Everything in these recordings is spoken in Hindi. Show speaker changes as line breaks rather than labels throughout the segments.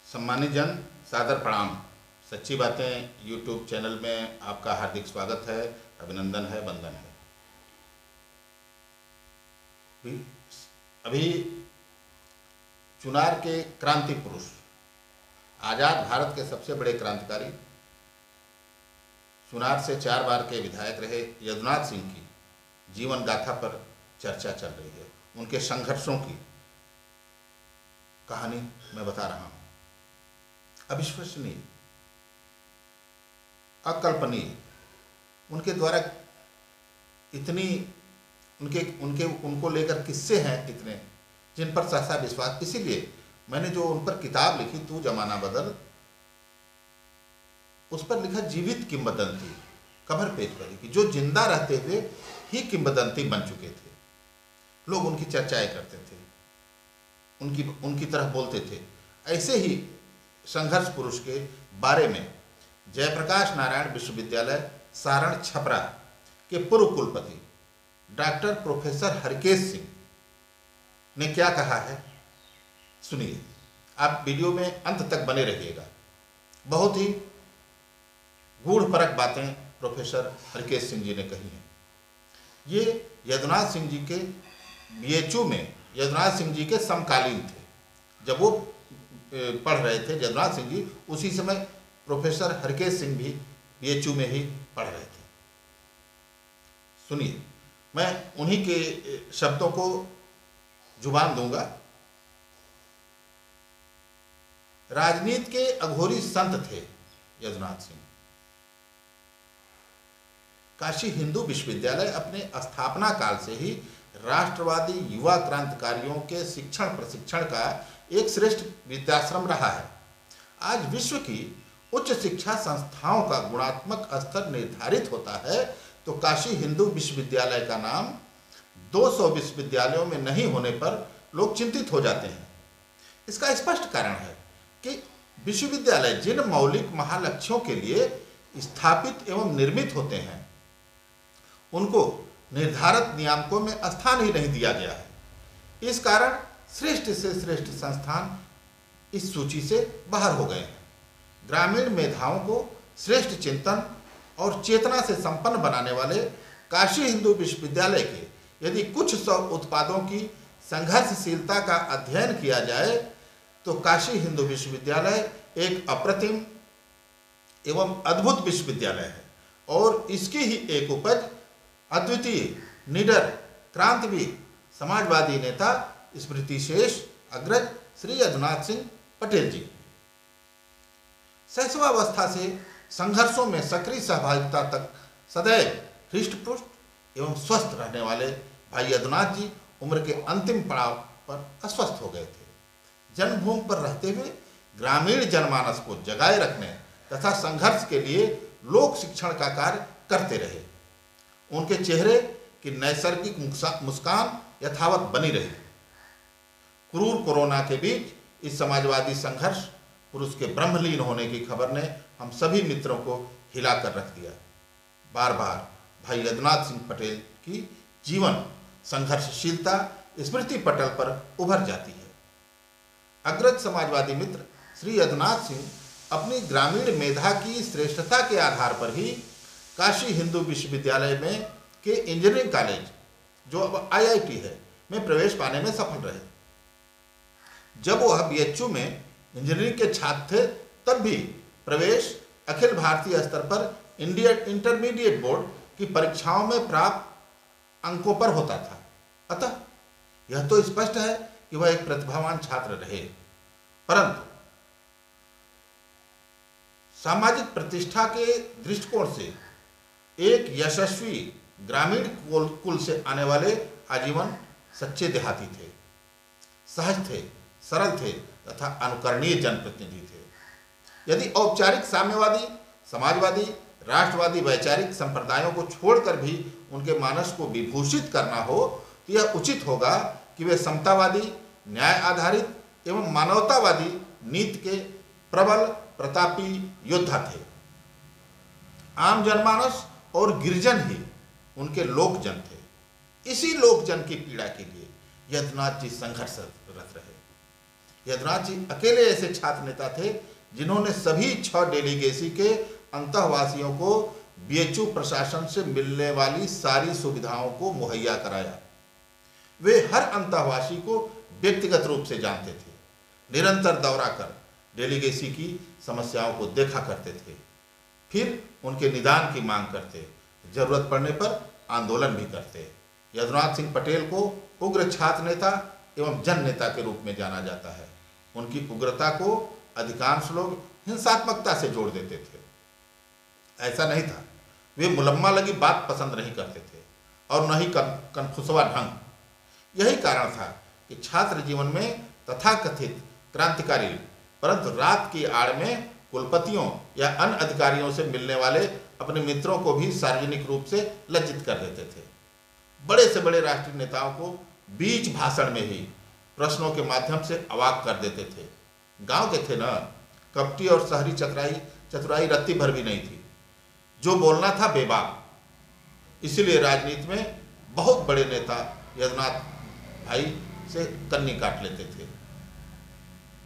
सम्मानित जन, सादर प्रणाम। सच्ची बातें यूट्यूब चैनल में आपका हार्दिक स्वागत है, अभिनंदन है, वंदन है। अभी चुनार के क्रांति पुरुष, आज़ाद भारत के सबसे बड़े क्रांतिकारी, चुनार से 4 बार के विधायक रहे यदुनाथ सिंह की जीवन गाथा पर चर्चा चल रही है। उनके संघर्षों की कहानी मैं बता रहा हूँ। अविश्वसनीय, अकल्पनीय, उनके द्वारा इतनी उनको लेकर किस्से हैं इतने, जिन पर सहसा विश्वास। इसीलिए मैंने जो उन पर किताब लिखी, तू जमाना बदल, उस पर लिखा जीवित किंवदंती, कवर पेज पर लिखी, जो जिंदा रहते हुए ही किंवदंती बन चुके थे। लोग उनकी चर्चाएं करते थे, उनकी तरह बोलते थे। ऐसे ही संघर्ष पुरुष के बारे में जयप्रकाश नारायण विश्वविद्यालय सारण छपरा के पूर्व कुलपति डॉक्टर प्रोफेसर हरकेश सिंह ने क्या कहा है, सुनिए। आप वीडियो में अंत तक बने रहिएगा। बहुत ही गूढ़परक बातें प्रोफेसर हरकेश सिंह जी ने कही हैं। ये यदुनाथ सिंह जी के बीएचयू में यदुनाथ सिंह जी के समकालीन थे। जब वो पढ़ रहे थे यदुनाथ सिंह जी, उसी समय प्रोफेसर हरकेश सिंह भी बीएचयू में ही पढ़ रहे थे। सुनिए, मैं उन्हीं के शब्दों को जुबान दूंगा। राजनीति के अघोरी संत थे यदुनाथ सिंह। काशी हिंदू विश्वविद्यालय अपने स्थापना काल से ही राष्ट्रवादी युवा क्रांतिकारियों के शिक्षण प्रशिक्षण का एक श्रेष्ठ विद्याश्रम रहा है। आज विश्व की उच्च शिक्षा संस्थाओं का गुणात्मक स्तर निर्धारित होता है तो काशी हिंदू विश्वविद्यालय का नाम 200 विश्वविद्यालयों में नहीं होने पर लोग चिंतित हो जाते हैं। इसका स्पष्ट कारण है कि विश्वविद्यालय जिन मौलिक महालक्ष्यों के लिए स्थापित एवं निर्मित होते हैं, उनको निर्धारित नियामकों में स्थान ही नहीं दिया गया है। इस कारण श्रेष्ठ से श्रेष्ठ संस्थान इस सूची से बाहर हो गए हैं। ग्रामीण मेधाओं को श्रेष्ठ चिंतन और चेतना से संपन्न बनाने वाले काशी हिंदू विश्वविद्यालय के यदि कुछ 100 उत्पादों की संघर्षशीलता का अध्ययन किया जाए तो काशी हिंदू विश्वविद्यालय एक अप्रतिम एवं अद्भुत विश्वविद्यालय है। और इसकी ही एक उपज अद्वितीय, निडर, क्रांतिवीर, समाजवादी नेता स्मृतिशेष अग्रज श्री यदुनाथ सिंह पटेल जी। शैशवावस्था से संघर्षों में सक्रिय सहभागिता तक सदैव हृष्ट-पुष्ट एवं स्वस्थ रहने वाले भाई यदुनाथ जी उम्र के अंतिम पड़ाव पर अस्वस्थ हो गए थे। जन्मभूमि पर रहते हुए ग्रामीण जनमानस को जगाए रखने तथा संघर्ष के लिए लोक शिक्षण का कार्य करते रहे। उनके चेहरे की नैसर्गिक मुस्कान यथावत बनी रही। क्रूर कोरोना के बीच इस समाजवादी संघर्ष पुरुष के ब्रह्मलीन होने की खबर ने हम सभी मित्रों को हिलाकर रख दिया। बार बार भाई यदुनाथ सिंह पटेल की जीवन संघर्षशीलता स्मृति पटल पर उभर जाती है। अग्रज समाजवादी मित्र श्री यदुनाथ सिंह अपनी ग्रामीण मेधा की श्रेष्ठता के आधार पर ही काशी हिंदू विश्वविद्यालय में के इंजीनियरिंग कॉलेज, जो अब आईआईटी है, में प्रवेश पाने में सफल रहे। जब वह बीएचयू में इंजीनियरिंग के छात्र थे, तब भी प्रवेश अखिल भारतीय स्तर पर इंडियन इंटरमीडिएट बोर्ड की pरीक्षाओं में प्राप्त अंकों पर होता था। अतः यह तो स्पष्ट है कि वह एक प्रतिभावान छात्र रहे। परंतु सामाजिक प्रतिष्ठा के दृष्टिकोण से एक यशस्वी ग्रामीण कुल से आने वाले आजीवन सच्चे देहाती थे, सहज थे, सरल थे तथा अनुकरणीय जनप्रतिनिधि थे। यदि औपचारिक साम्यवादी, समाजवादी, राष्ट्रवादी वैचारिक संप्रदायों को छोड़कर भी उनके मानस को विभूषित करना हो तो यह उचित होगा कि वे समतावादी, न्याय आधारित एवं मानवतावादी नीति के प्रबल प्रतापी योद्धा थे। आम जनमानस और गिरिजन ही उनके लोकजन थे। इसी लोकजन की पीड़ा के लिए यदुनाथ जी संघर्षरत रहे। यदुनाथ जी अकेले ऐसे छात्र नेता थे जिन्होंने सभी 6 डेलीगेसी के अंतःवासियों को बीएचयू प्रशासन से मिलने वाली सारी सुविधाओं को मुहैया कराया। वे हर अंतःवासी को व्यक्तिगत रूप से जानते थे, निरंतर दौरा कर डेलीगेसी की समस्याओं को देखा करते थे, फिर उनके निदान की मांग करते, जरूरत पड़ने पर आंदोलन भी करते। यदुनाथ सिंह पटेल को उग्र छात्र नेता एवं जन नेता के रूप में जाना जाता है। उनकी उग्रता को अधिकांश लोग हिंसात्मकता से जोड़ देते थे। ऐसा नहीं था, वे मुलम्मा लगी बात पसंद नहीं करते थे और न ही कनखुसवा ढंग। यही कारण था कि छात्र जीवन में तथाकथित क्रांतिकारी परंतु रात की आड़ में कुलपतियों या अन्य अधिकारियों से मिलने वाले अपने मित्रों को भी सार्वजनिक रूप से लज्जित कर देते थे। बड़े से बड़े राष्ट्रीय नेताओं को बीच भाषण में ही प्रश्नों के माध्यम से अवाक कर देते थे। गांव के थे न, कपटी और शहरी चतुराई रत्ती भर भी नहीं थी। जो बोलना था बेबाक। इसीलिए राजनीति में बहुत बड़े नेता यदुनाथ भाई से कन्नी काट लेते थे।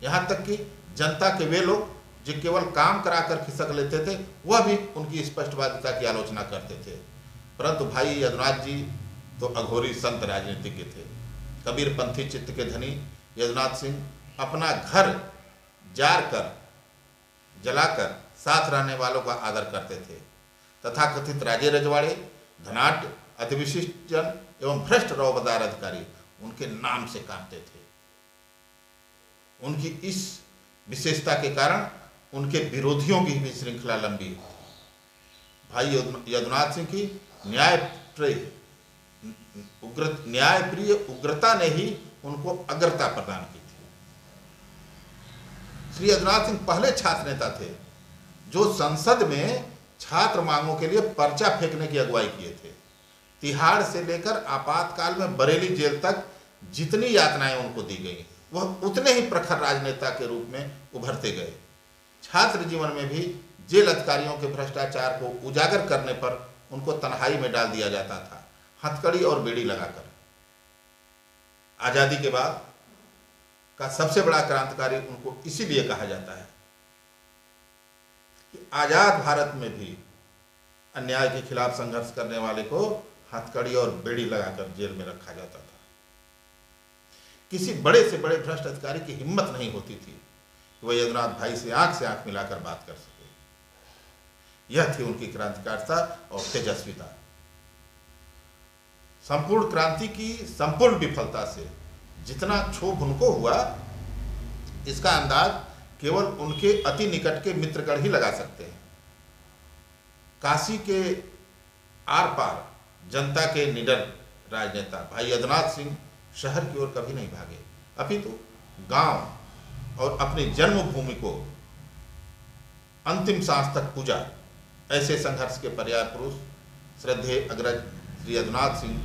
यहाँ तक कि जनता के वे लोग जो केवल काम कराकर खिसक लेते थे, वह भी उनकी स्पष्टवादिता की आलोचना करते थे। परंतु भाई यदुनाथ जी तो अघोरी संत राजनीतिज्ञ थे। कबीरपंथी चित्त के धनी यदुनाथ सिंह अपना घर जार कर जलाकर साथ रहने वालों का आदर करते थे। तथाकथित राजे रजवाड़े, धनाढ्य, अतिविशिष्ट जन एवं भ्रष्ट रौबदार अधिकारी उनके नाम से कांपते थे। उनकी इस विशेषता के कारण उनके विरोधियों की भी श्रृंखला लंबी थी। भाई यदुनाथ सिंह की न्यायप्रिय उग्रता ने ही उनको अग्रता प्रदान की थी। श्री यदुनाथ सिंह पहले छात्र नेता थे जो संसद में छात्र मांगों के लिए पर्चा फेंकने की अगुवाई किए थे। तिहाड़ से लेकर आपातकाल में बरेली जेल तक जितनी यातनाएं उनको दी गई, वह उतने ही प्रखर राजनेता के रूप में उभरते गए। छात्र जीवन में भी जेल अधिकारियों के भ्रष्टाचार को उजागर करने पर उनको तन्हाई में डाल दिया जाता था, हथकड़ी और बेड़ी लगाकर। आजादी के बाद का सबसे बड़ा क्रांतिकारी उनको इसीलिए कहा जाता है कि आजाद भारत में भी अन्याय के खिलाफ संघर्ष करने वाले को हथकड़ी और बेड़ी लगाकर जेल में रखा जाता था। किसी बड़े से बड़े भ्रष्ट अधिकारी की हिम्मत नहीं होती थी कि वह यदुनाथ भाई से आंख मिलाकर बात कर सके। यह थी उनकी क्रांतिकारिता और तेजस्विता। संपूर्ण क्रांति की संपूर्ण विफलता से जितना क्षोभ उनको हुआ, इसका अंदाज केवल उनके अति निकट के मित्रगण ही लगा सकते हैं। काशी के आर पार जनता के निडर राजनेता भाई यदुनाथ सिंह शहर की ओर कभी नहीं भागे, अपितु गांव और अपनी जन्मभूमि को अंतिम सांस तक पूजा। ऐसे संघर्ष के पर्याय पुरुष श्रद्धेय अग्रज श्री यदुनाथ सिंह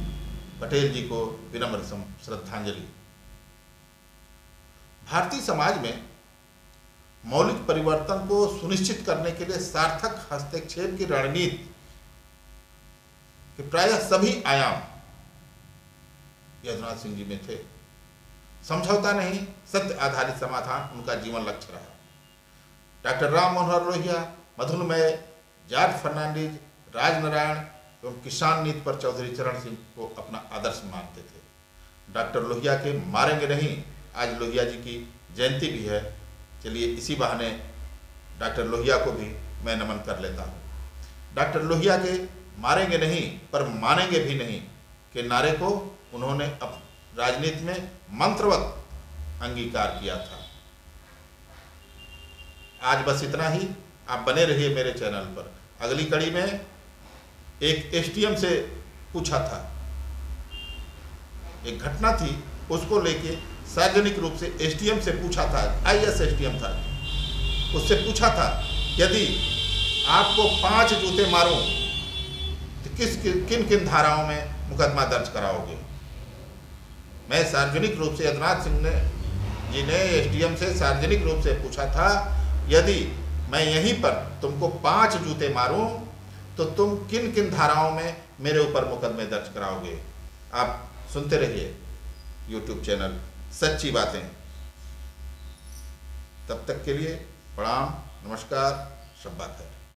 पटेल जी को विनम्र श्रद्धांजलि। भारतीय समाज में मौलिक परिवर्तन को सुनिश्चित करने के लिए सार्थक हस्तक्षेप की रणनीति के प्रायः सभी आयाम यदुनाथ सिंह जी में थे। समझौता नहीं, सत्य आधारित समाधान उनका जीवन लक्ष्य रहा। डॉक्टर राम मनोहर लोहिया, मधुमेह, जॉर्ज फर्नांडीज, राजनारायण एवं किसान नीति पर चौधरी चरण सिंह को अपना आदर्श मानते थे। डॉक्टर लोहिया के मारेंगे नहीं, आज लोहिया जी की जयंती भी है, चलिए इसी बहाने डॉक्टर लोहिया को भी मैं नमन कर लेता हूँ। डॉक्टर लोहिया के मारेंगे नहीं पर मानेंगे भी नहीं के नारे को उन्होंने अब राजनीति में मंत्रवत अंगीकार किया था। आज बस इतना ही। आप बने रहिए मेरे चैनल पर। अगली कड़ी में एक एसटीएम से पूछा था, एक घटना थी, उसको लेके सार्वजनिक रूप से एसटीएम से पूछा था, आईएएस एसटीएम था, उससे पूछा था यदि आपको 5 जूते मारूं तो किन किन धाराओं में मुकदमा दर्ज कराओगे। मैं सार्वजनिक रूप से यदुनाथ सिंह जी ने एसडीएम से सार्वजनिक रूप से पूछा था, यदि मैं यहीं पर तुमको 5 जूते मारूं तो तुम किन किन धाराओं में मेरे ऊपर मुकदमे दर्ज कराओगे। आप सुनते रहिए यूट्यूब चैनल सच्ची बातें। तब तक के लिए प्रणाम, नमस्कार, शब्बा खैर।